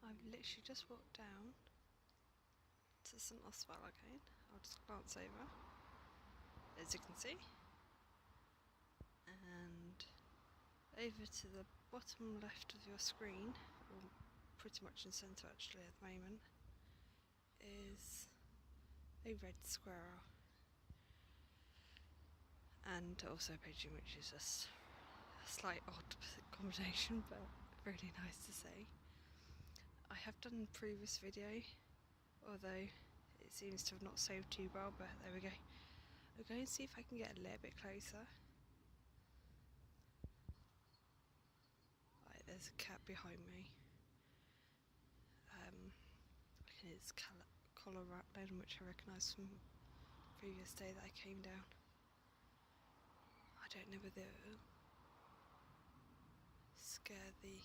I've literally just walked down to St Oswald again. I'll just glance over, as you can see, and over to the bottom left of your screen, or pretty much in centre actually at the moment, is a red squirrel, and also a pigeon, which is just a slight odd combination, but really nice to see. I have done a previous video, although it seems to have not saved too well, but there we go. I'll go and see if I can get a little bit closer. Right, there's a cat behind me. Looking at its collar rattling, which I recognise from the previous day that I came down. I don't know whether it'll scare the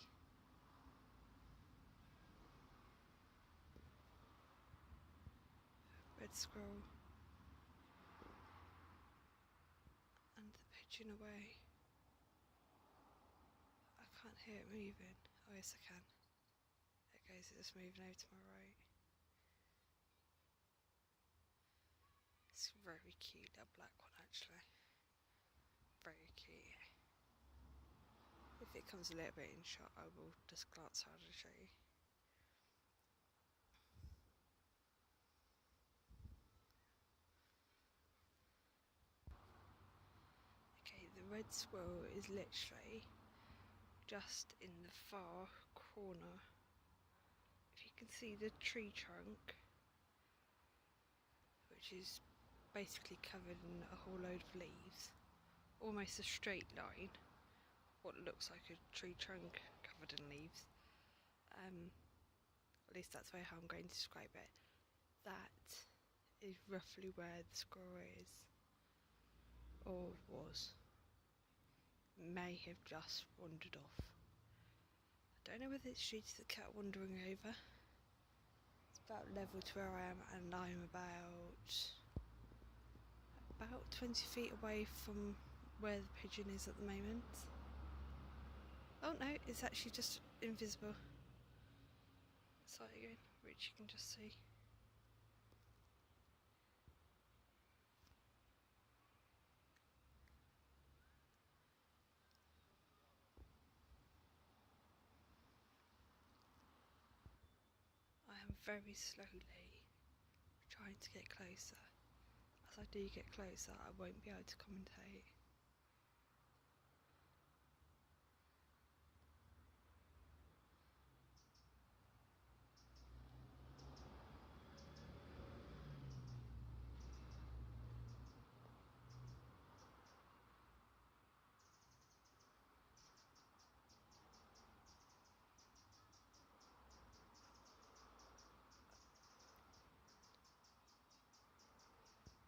red squirrel and the pigeon away. I can't hear it moving. Oh yes I can. There it goes, it's moving over to my right. It's a very cute little black one actually. Very cute. If it comes a little bit in shot, I will just glance hard and show you. Okay, the red squirrel is literally just in the far corner. If you can see the tree trunk, which is basically covered in a whole load of leaves, almost a straight line, what looks like a tree trunk covered in leaves. At least that's the way how I'm going to describe it. That is roughly where the squirrel is, or was. May have just wandered off. I don't know whether it's due to the cat wandering over. It's about level to where I am, and I'm about 20 feet away from where the pigeon is at the moment. Oh no, it's actually just invisible. Sight again, which you can just see. I am very slowly trying to get closer. As I do get closer, I won't be able to commentate.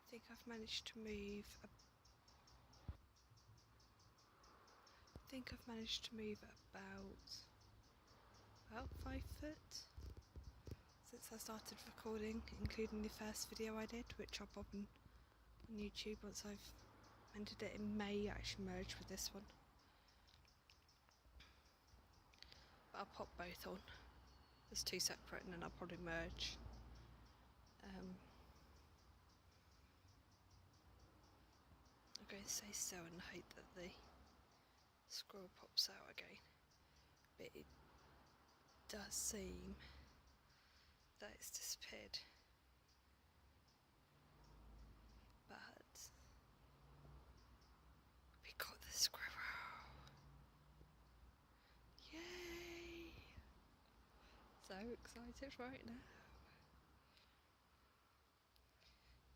I think I've managed to move about 5 foot since I started recording, including the first video I did, which I'll pop on YouTube once I've ended it in May. Actually merged with this one, but I'll pop both on as two separate, and then I'll probably merge. I'm going to say so and hope that the squirrel pops out again, but it does seem that it's disappeared. But we got the squirrel! Yay! So excited right now.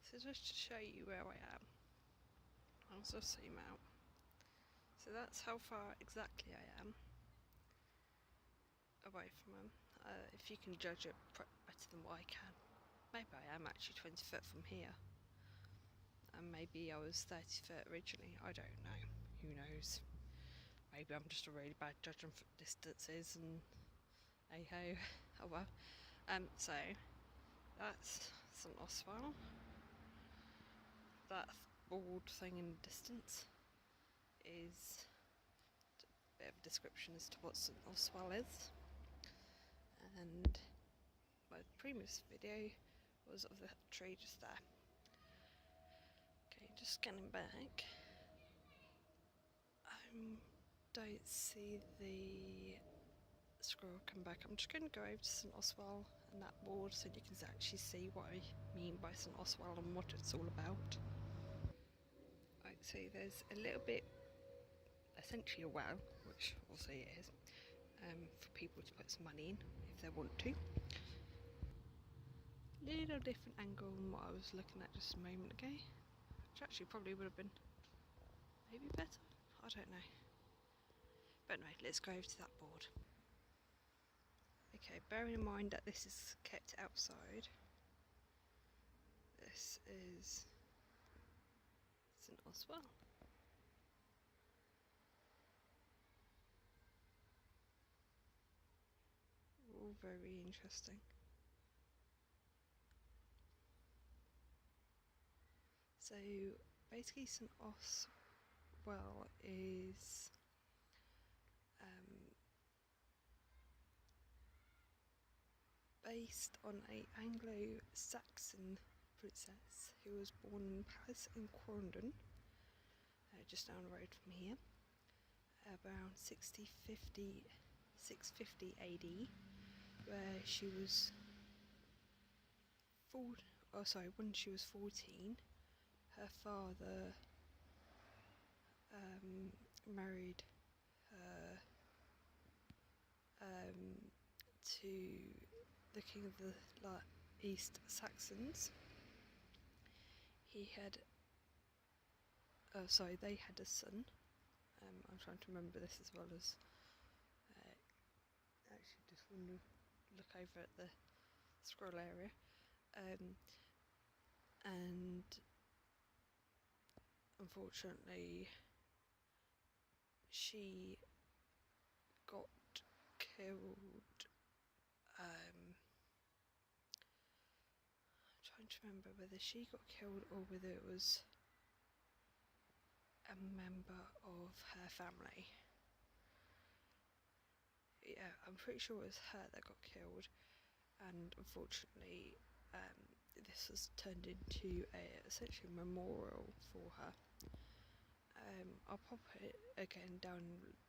So just to show you where I am, I'll just zoom out. So that's how far exactly I am away from them. If you can judge it better than what I can. Maybe I am actually 20 foot from here. And maybe I was 30 foot originally. I don't know. Who knows? Maybe I'm just a really bad judge of distances, and hey ho. Oh well. So that's St Oswald. That bald thing in the distance is a bit of a description as to what St Oswald is. and my previous video was of the tree just there. Okay, just scanning back. Don't see the squirrel come back. I'm just going to go over to St Oswald and that board so you can actually see what I mean by St Oswald and what it's all about. Right, so there's a little bit, essentially a well, which I'll say it is, for people to put some money in if they want to. Little different angle than what I was looking at just a moment ago, which actually probably would have been maybe better. I don't know. But anyway, let's go over to that board. Okay, bearing in mind that this is kept outside, this is St Oswald. All very interesting. So basically St Oswald is based on an Anglo-Saxon princess who was born in Paris in Quarndon, just down the road from here, around 650 AD, where she was when she was 14, her father married her to the king of the East Saxons. They had a son. I'm trying to remember this as well as actually just want to look over at the Squirrel area, and unfortunately she got killed. I'm trying to remember whether she got killed or whether it was a member of her family. Yeah, I'm pretty sure it was her that got killed, and unfortunately this was turned into essentially a memorial for her. I'll pop it again down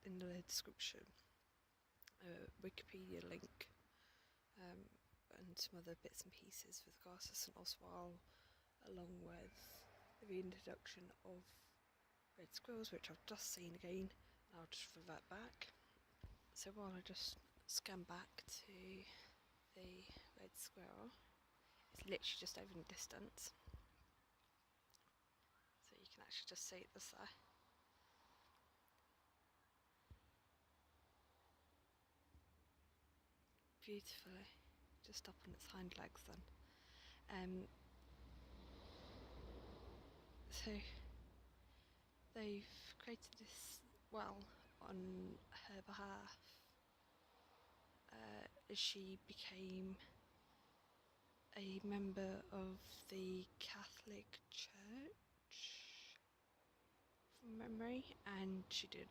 in the description, Wikipedia link, and some other bits and pieces with regards to St Oswald, along with the introduction of red squirrels, which I've just seen again, and I'll just revert back. So while I just scan back to the red squirrel, it's literally just over in the distance, so you can actually just see this there. Beautifully, just up on its hind legs then. So they've created this well on her behalf as she became a member of the Catholic Church from memory, and she did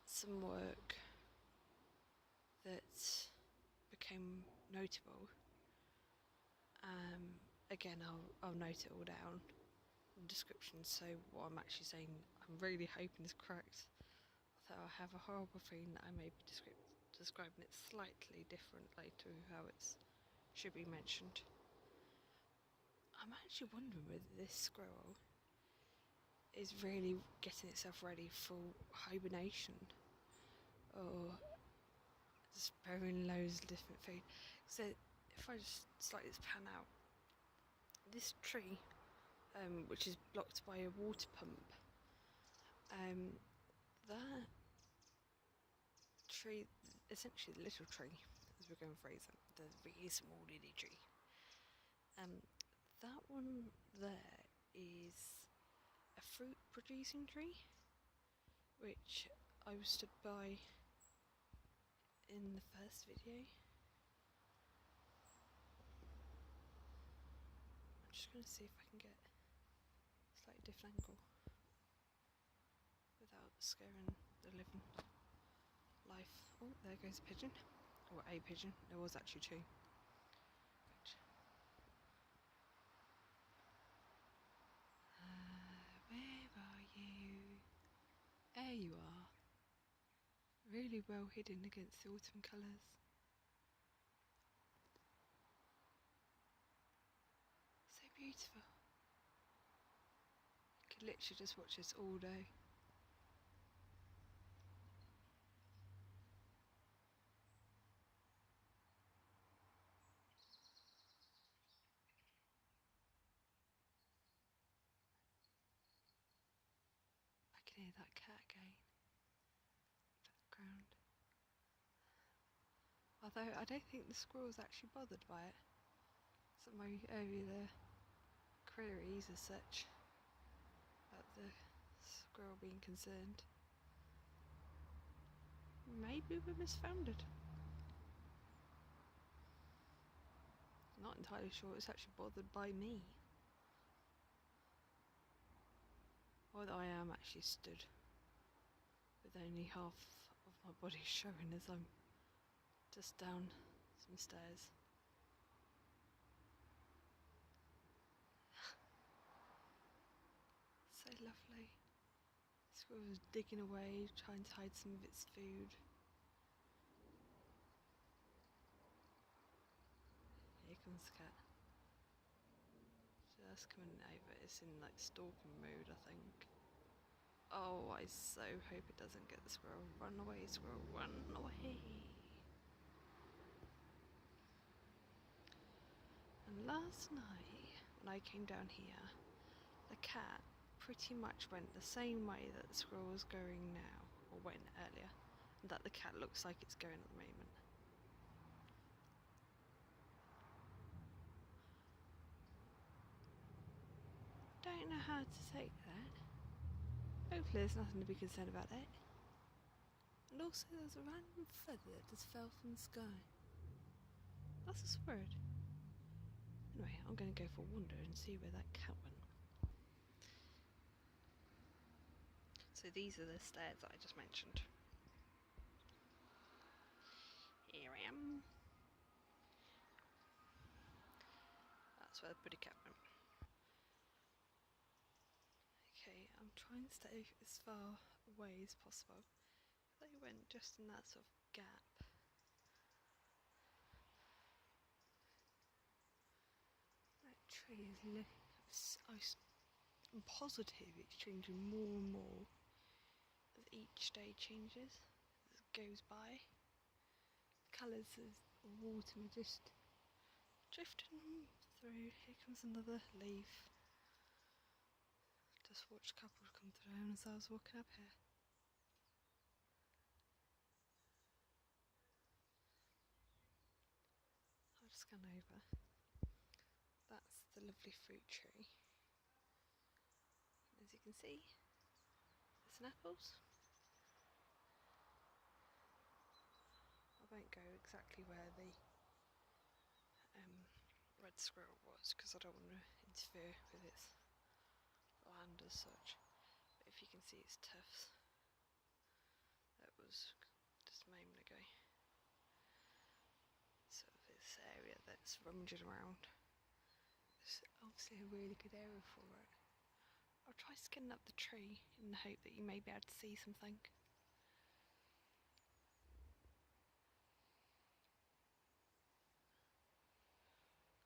some work that became notable. Again, I'll note it all down in the description, so what I'm actually saying, I'm really hoping is correct. Although I have a horrible feeling that I may be describing it slightly differently to how it should be mentioned. I'm actually wondering whether this squirrel is really getting itself ready for hibernation, or just burying loads of different food. So if I just slightly pan out, this tree, which is blocked by a water pump, that tree, essentially the little tree, as we're going to phrase it, the really small lily tree, that one there is a fruit producing tree, which I was stood by in the first video. I'm just going to see if I can get a slightly different angle without scaring the living life. Oh, there goes a pigeon. Or a pigeon. There was actually two. Where are you? There you are. Really well hidden against the autumn colours. So beautiful. You could literally just watch this all day. I can hear that cat again. Background. Although I don't think the squirrel's actually bothered by it. It's my area there. Queries as such about the squirrel being concerned. Maybe we're misfounded. Not entirely sure it's actually bothered by me. Although I am actually stood with only half of my body showing as I'm just down some stairs. So lovely. The squirrel was digging away, trying to hide some of its food. Here comes the cat. Just coming over. It's in like stalking mood, I think. Oh, I so hope it doesn't get the squirrel. Run away, squirrel, run away. And last night, when I came down here, the cat pretty much went the same way that the squirrel is going now, or went earlier, and that the cat looks like it's going at the moment. Don't know how to take that. Hopefully there's nothing to be concerned about that. And also there's a random feather that just fell from the sky. That's a word. Anyway, I'm going to go for a wander and see where that cat went. So these are the stairs that I just mentioned. Here I am. That's where the pretty cat went. Okay, I'm trying to stay as far away as possible. They went just in that sort of gap. That tree is I'm positive it's changing more and more as each day changes, as it goes by. The colours of autumn are just drifting through. Here comes another leaf. Just watched a couple come through as I was walking up here. I'll just scan over. That's the lovely fruit tree. As you can see, there's some apples. I won't go exactly where the red squirrel was because I don't want to interfere with its land as such. But if you can see its tufts, that was just a moment ago. Sort of this area that's rummaging around. It's obviously a really good area for it. I'll try skinning up the tree in the hope that you may be able to see something.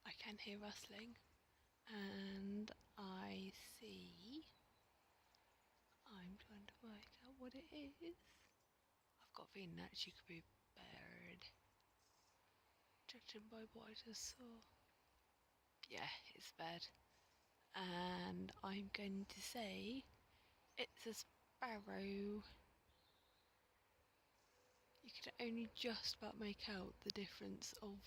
I can hear rustling, and I see. I'm trying to work out what it is. I've got a feeling that she could be a bird, judging by what I just saw. Yeah, it's a bird. And I'm going to say it's a sparrow. You could only just about make out the difference of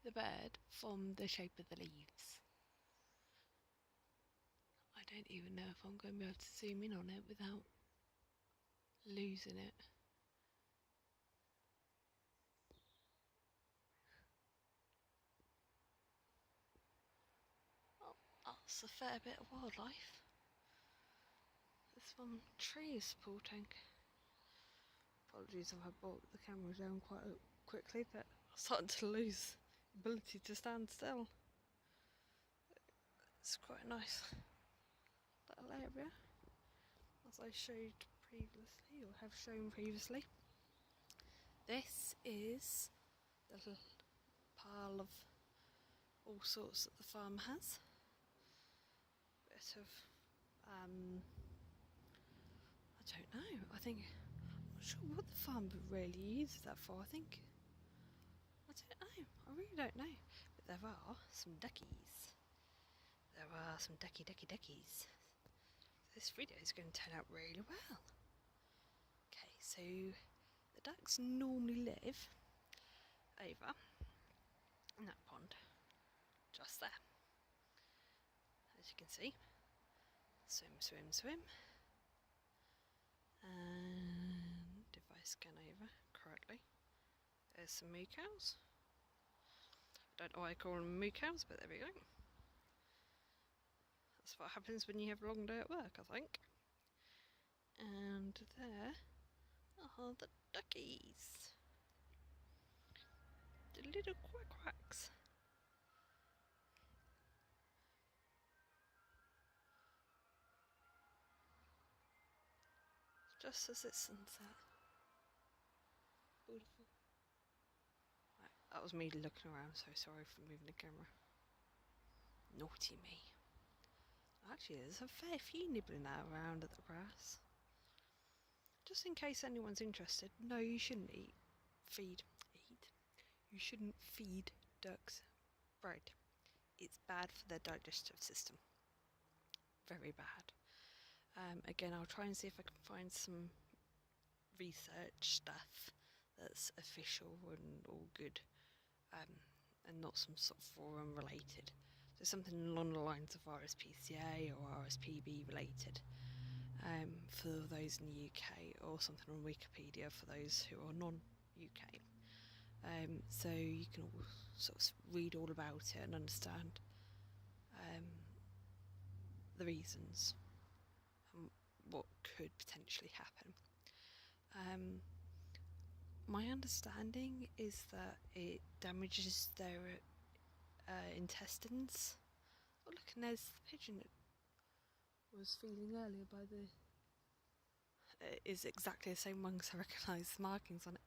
the bird from the shape of the leaves. I don't even know if I'm going to be able to zoom in on it without losing it. Oh, that's a fair bit of wildlife. This one tree is supporting. Apologies if I brought the camera down quite quickly, but I'm starting to lose ability to stand still. It's quite a nice little area, as I showed previously, or have shown previously. This is the little pile of all sorts that the farm has. Bit of, I don't know, I'm not sure what the farm really uses that for. I don't know, I really don't know. But there are some duckies. There are some duckies. This video is going to turn out really well. Okay, so the ducks normally live over in that pond, just there. As you can see, swim. And if I scan over correctly, there's some moo cows. Don't know why I call them moo cows, but there we go. That's what happens when you have a long day at work, I think. And there are the duckies. The little quacks. Just as it's sunset. Beautiful. Right, that was me looking around, so sorry for moving the camera. Naughty me. Actually, there's a fair few nibbling out around at the grass. Just in case anyone's interested, no, you shouldn't You shouldn't feed ducks bread. It's bad for their digestive system. Very bad. Again, I'll try and see if I can find some research stuff that's official and all good, and not some sort of forum related. So something along the lines of RSPCA or RSPB related, for those in the UK, or something on Wikipedia for those who are non-UK. So you can all sort of read all about it and understand the reasons and what could potentially happen. My understanding is that it damages their intestines. Oh look, and there's the pigeon that was feeding earlier by the... It is exactly the same one, because I recognise the markings on it.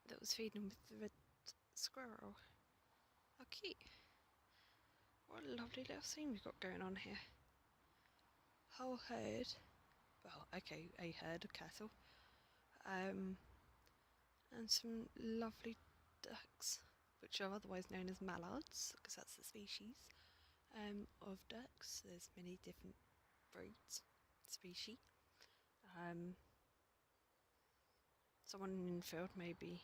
That was feeding with the red squirrel. How cute. What a lovely little scene we've got going on here. Whole herd, well, okay, a herd of cattle, and some lovely ducks, which are otherwise known as mallards, because that's the species of ducks. There's many different breeds, species. Someone in the field may be